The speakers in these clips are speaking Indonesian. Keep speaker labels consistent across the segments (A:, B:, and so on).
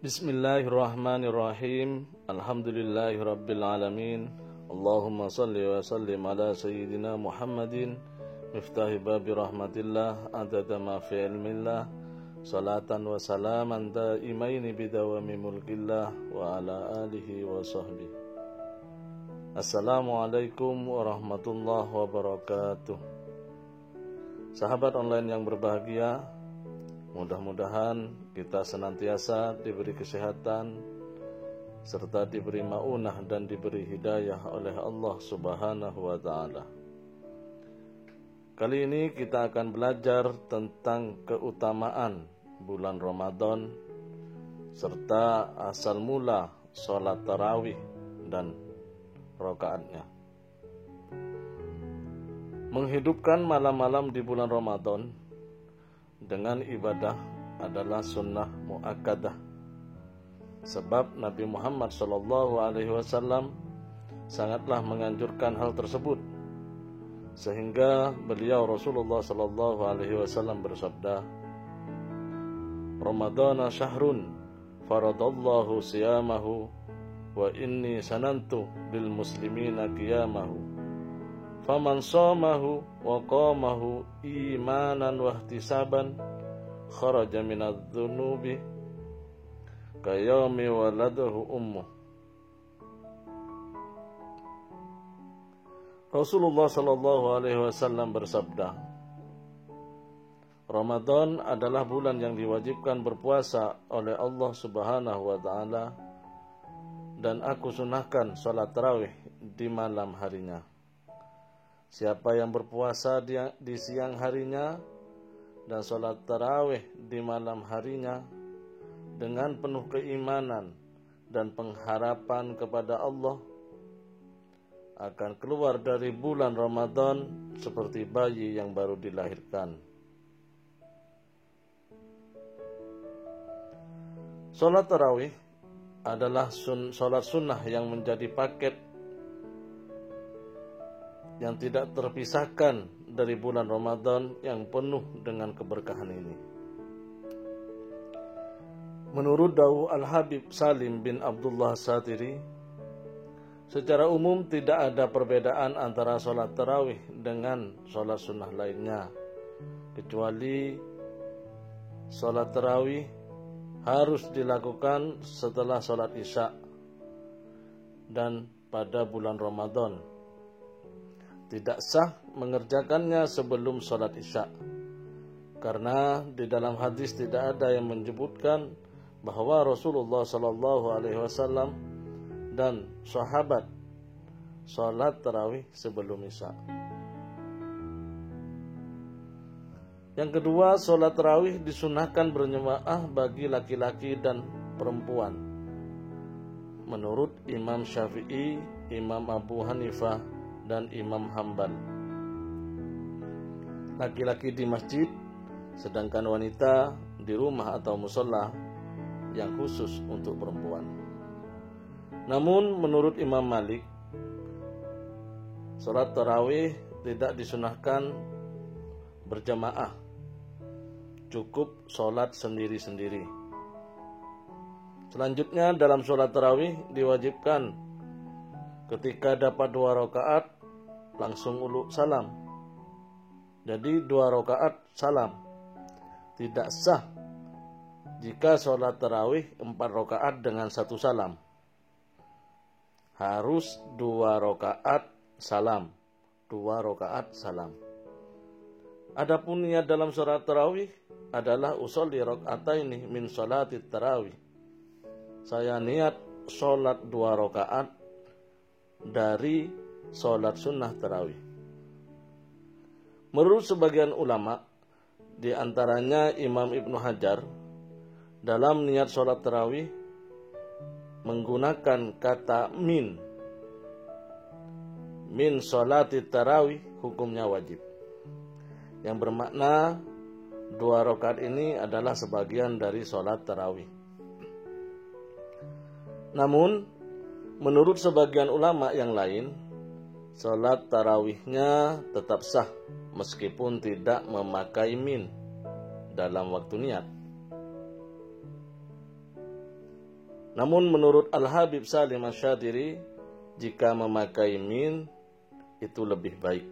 A: Bismillahirrahmanirrahim. Alhamdulillahirabbil alamin. Allahumma salli wa sallim ala sayyidina Muhammadin miftahi babi rahmatillah adada ma fi ilmillah salatan wa salaman daimaini bidawami mulkillah wa ala alihi wa sahbihi. Assalamualaikum warahmatullahi wabarakatuh. Sahabat online yang berbahagia, mudah-mudahan kita senantiasa diberi kesehatan serta diberi maunah dan diberi hidayah oleh Allah Subhanahu wa ta'ala. Kali ini kita akan belajar tentang keutamaan bulan Ramadan serta asal mula sholat tarawih dan rakaatnya. Menghidupkan malam-malam di bulan Ramadan dengan ibadah adalah sunnah muakkadah. Sebab Nabi Muhammad SAW sangatlah menganjurkan hal tersebut, sehingga beliau Rasulullah SAW bersabda, Ramadana syahrun faradallahu siyamahu wa inni sanantu lil muslimina qiyamahu faman shamahu wa qamahu imanan wa ihtisaban kharaja minadz-dzunubi kayaumi waladahu ummuh. Rasulullah SAW bersabda, Ramadan adalah bulan yang diwajibkan berpuasa oleh Allah Subhanahu wa ta'ala, dan aku sunahkan salat tarawih di malam harinya. Siapa yang berpuasa di siang harinya dan salat tarawih di malam harinya dengan penuh keimanan dan pengharapan kepada Allah, akan keluar dari bulan Ramadan seperti bayi yang baru dilahirkan. Salat tarawih adalah salat sunnah yang menjadi paket yang tidak terpisahkan dari bulan Ramadan yang penuh dengan keberkahan ini. Menurut Dawuh Al-Habib Salim bin Abdullah Satiri, secara umum tidak ada perbedaan antara sholat tarawih dengan sholat sunnah lainnya, kecuali sholat tarawih harus dilakukan setelah sholat isya dan pada bulan Ramadan. Tidak sah mengerjakannya sebelum sholat isya, karena di dalam hadis tidak ada yang menyebutkan bahwa Rasulullah SAW dan sahabat sholat tarawih sebelum isya. Yang kedua, sholat tarawih disunahkan berjamaah bagi laki-laki dan perempuan. Menurut Imam Syafi'i, Imam Abu Hanifah, dan Imam Hambal. Laki-laki di masjid, sedangkan wanita di rumah atau musola yang khusus untuk perempuan. Namun menurut Imam Malik, sholat tarawih tidak disunahkan berjamaah, cukup sholat sendiri-sendiri. Selanjutnya dalam sholat tarawih diwajibkan ketika dapat 2 rakaat langsung uluk salam. Jadi 2 rakaat salam. Tidak sah jika sholat tarawih 4 rakaat dengan 1 salam. Harus 2 rakaat salam. 2 rakaat salam. Adapun niat dalam sholat tarawih adalah usolli raka'ataini min sholatit tarawih. Saya niat sholat 2 rakaat dari sholat sunnah tarawih. Menurut sebagian ulama, di antaranya Imam Ibnu Hajar, dalam niat sholat tarawih menggunakan kata min sholatit tarawih hukumnya wajib, yang bermakna 2 rakaat ini adalah sebagian dari sholat tarawih. Namun menurut sebagian ulama yang lain, sholat tarawihnya tetap sah meskipun tidak memakai min dalam waktu niat. Namun menurut Al-Habib Salim Asy-Syadhili, jika memakai min itu lebih baik.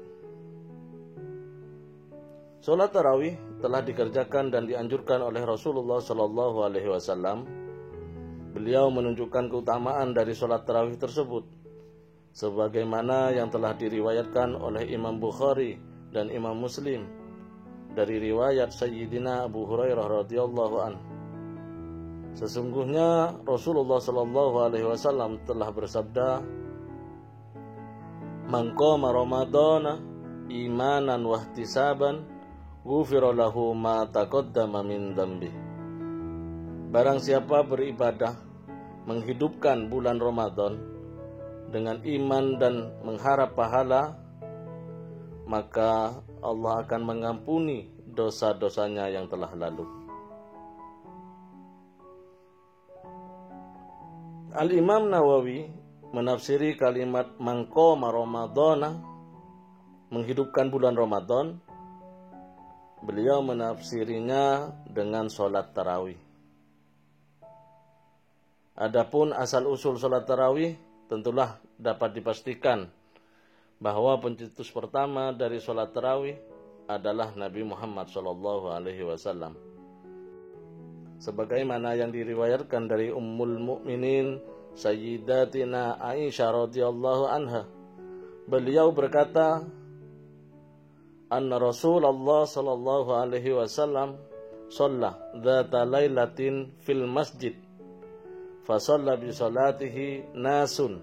A: Salat tarawih telah dikerjakan dan dianjurkan oleh Rasulullah Shallallahu Alaihi Wasallam. Beliau menunjukkan keutamaan dari salat tarawih tersebut, sebagaimana yang telah diriwayatkan oleh Imam Bukhari dan Imam Muslim dari riwayat Sayyidina Abu Hurairah radhiyallahu anhu. Sesungguhnya Rasulullah Shallallahu Alaihi Wasallam telah bersabda, "Man qama Ramadana imanan wa ihtisaban, ghufira lahu ma taqaddama min dzambi." Barang siapa beribadah menghidupkan bulan Ramadan dengan iman dan mengharap pahala, maka Allah akan mengampuni dosa-dosanya yang telah lalu. Al-Imam Nawawi menafsiri kalimat man qama Ramadana, menghidupkan bulan Ramadan. Beliau menafsirinya dengan sholat tarawih. Adapun asal-usul sholat tarawih tentulah dapat dipastikan bahwa pencetus pertama dari sholat tarawih adalah Nabi Muhammad SAW. Sebagaimana yang diriwayatkan dari Ummul Mukminin Sayyidatina Aisyah radhiyallahu anha, beliau berkata, anna Rasulullah sallallahu alaihi wasallam shalla dzata lailatin fil masjid fa shalla bi salatihi nasun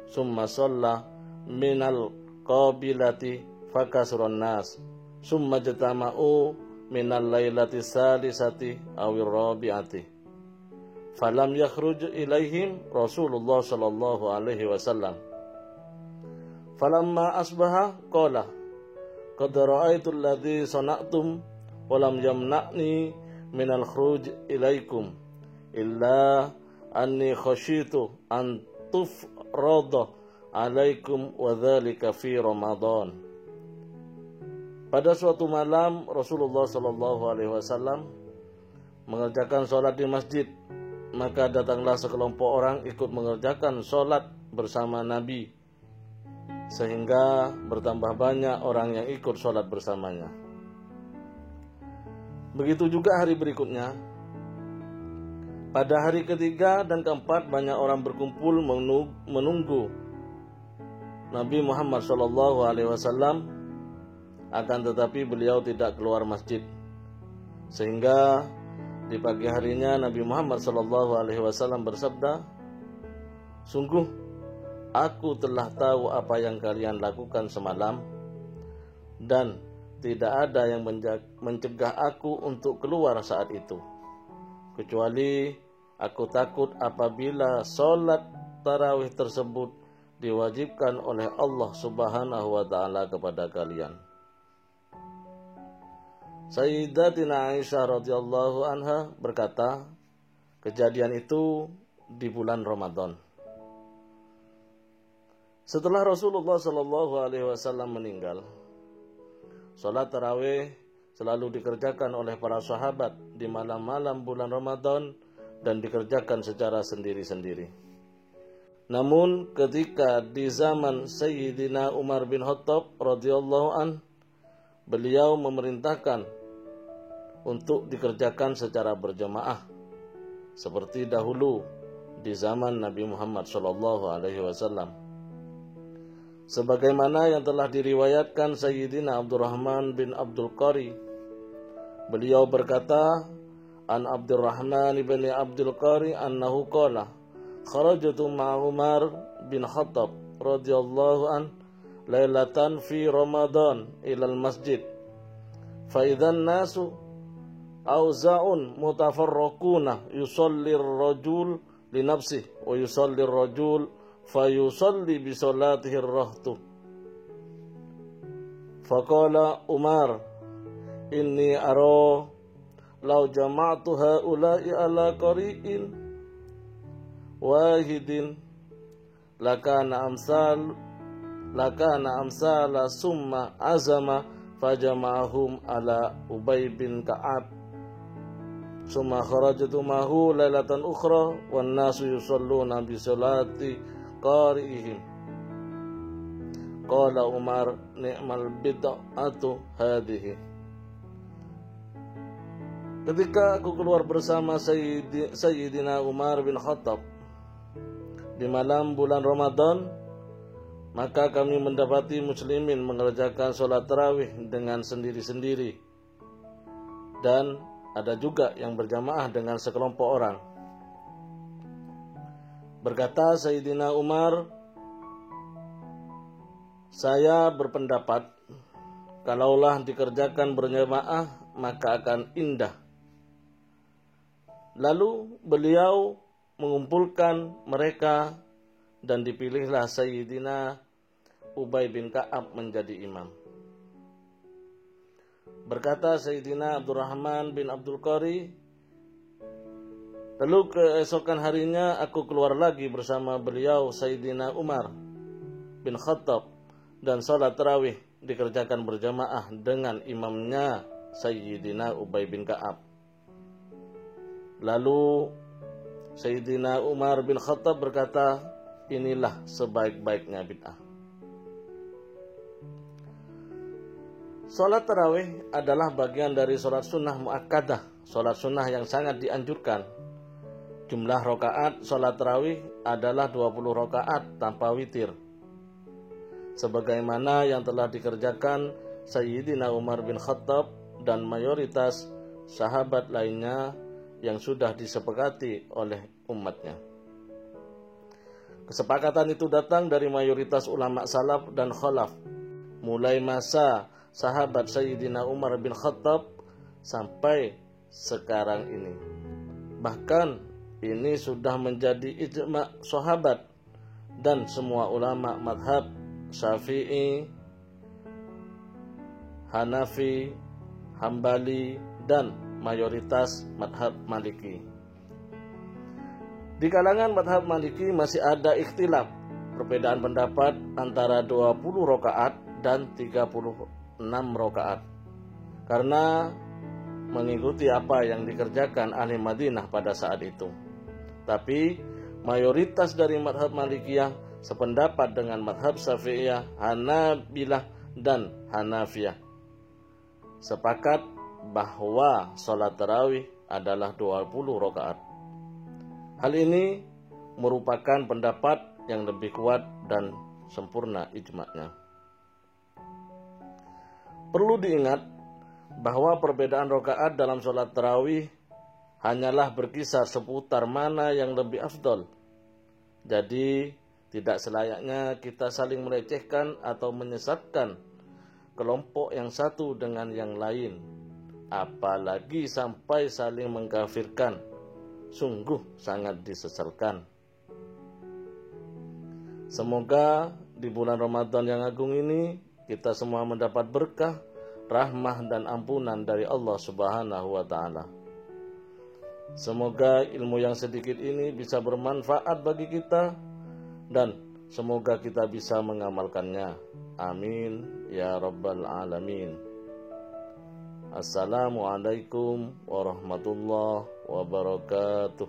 A: summa shalla minal qabilati fakasrun nas summa jatama'u minal lailati salisati awir rabi'ati falam yakhruj ilaihim Rasulullah sallallahu alaihi wasallam falamma asbaha qala qad ra'aitu alladhi sana'tum wa lam yamna'ni minal khuruj ilaikum illa anni khashitu an tufrada alaikum wa dhalika fi Ramadan. Pada suatu malam Rasulullah sallallahu alaihi wasallam mengerjakan sholat di masjid, maka datanglah sekelompok orang ikut mengerjakan sholat bersama Nabi, sehingga bertambah banyak orang yang ikut sholat bersamanya. Begitu juga hari berikutnya. Pada hari ketiga dan keempat banyak orang berkumpul menunggu Nabi Muhammad SAW, akan tetapi beliau tidak keluar masjid. Sehingga di pagi harinya Nabi Muhammad SAW bersabda, sungguh aku telah tahu apa yang kalian lakukan semalam, dan tidak ada yang mencegah aku untuk keluar saat itu, kecuali aku takut apabila sholat tarawih tersebut diwajibkan oleh Allah Subhanahu wa Ta'ala kepada kalian. Sayyidatina Aisyah radhiyallahu anha berkata, kejadian itu di bulan Ramadan. Setelah Rasulullah SAW meninggal, sholat tarawih selalu dikerjakan oleh para sahabat di malam-malam bulan Ramadan dan dikerjakan secara sendiri-sendiri. Namun ketika di zaman Sayyidina Umar bin Khattab radhiyallahu an, beliau memerintahkan untuk dikerjakan secara berjamaah seperti dahulu di zaman Nabi Muhammad SAW. Sebagaimana yang telah diriwayatkan Sayyidina Abdurrahman bin Abdul Qari, beliau berkata, an Abdurrahman bin Abdul Qari annahu qala kharajtu ma'a Umar bin Khattab radhiyallahu an lailatan fi Ramadan ilal masjid fa idzan nasu auza'un mutafarraquna yusalli ar-rajul li nafsihi wa yusalli ar-rajul fayusalli bi salatihi ar-rahtu. Faqala Umar, inni ara law jama'tu haula'i ala qari'in wahidin lakana amsala summa azama fajama'ahum ala Ubay bin Ka'ab summa kharajtu mahu lailatan ukhra wan nasu yusalluna bi salati qari'ihim. Qala Umar ni'mal bid'atu hadhihi. Ketika aku keluar bersama Sayyidina Umar bin Khattab di malam bulan Ramadan, maka kami mendapati muslimin mengerjakan sholat tarawih dengan sendiri-sendiri, dan ada juga yang berjamaah dengan sekelompok orang. Berkata Sayyidina Umar, saya berpendapat kalaulah dikerjakan berjamaah maka akan indah. Lalu beliau mengumpulkan mereka dan dipilihlah Sayyidina Ubay bin Ka'ab menjadi imam. Berkata Sayyidina Abdurrahman bin Abdul Qari, lalu keesokan harinya aku keluar lagi bersama beliau Sayyidina Umar bin Khattab dan salat tarawih dikerjakan berjamaah dengan imamnya Sayyidina Ubay bin Ka'ab. Lalu Sayyidina Umar bin Khattab berkata, inilah sebaik-baiknya bid'ah. Salat tarawih adalah bagian dari salat sunnah muakkadah, salat sunnah yang sangat dianjurkan. Jumlah rakaat salat tarawih adalah 20 rakaat tanpa witir, sebagaimana yang telah dikerjakan Sayyidina Umar bin Khattab dan mayoritas sahabat lainnya yang sudah disepakati oleh umatnya. Kesepakatan itu datang dari mayoritas ulama salaf dan khalaf, mulai masa sahabat Sayyidina Umar bin Khattab sampai sekarang ini. Bahkan ini sudah menjadi ijma' sahabat dan semua ulama madhab Syafi'i, Hanafi, Hambali, dan mayoritas madhab Maliki. Di kalangan madhab Maliki masih ada ikhtilaf, perbedaan pendapat antara 20 rakaat dan 36 rakaat, karena mengikuti apa yang dikerjakan ahli Madinah pada saat itu. Tapi mayoritas dari madhab Malikiyah sependapat dengan madhab Syafi'iyah, Hanabilah, dan Hanafiyah, sepakat bahwa salat tarawih adalah 20 rakaat. Hal ini merupakan pendapat yang lebih kuat dan sempurna ijma'nya. Perlu diingat bahwa perbedaan rakaat dalam salat tarawih hanyalah berkisar seputar mana yang lebih afdol. Jadi tidak selayaknya kita saling melecehkan atau menyesatkan kelompok yang satu dengan yang lain, apalagi sampai saling mengkafirkan. Sungguh sangat disesalkan. Semoga di bulan Ramadan yang agung ini kita semua mendapat berkah, rahmah, dan ampunan dari Allah Subhanahu wa Ta'ala. Semoga ilmu yang sedikit ini bisa bermanfaat bagi kita, dan semoga kita bisa mengamalkannya. Amin ya rabbal alamin. Assalamualaikum warahmatullahi wabarakatuh.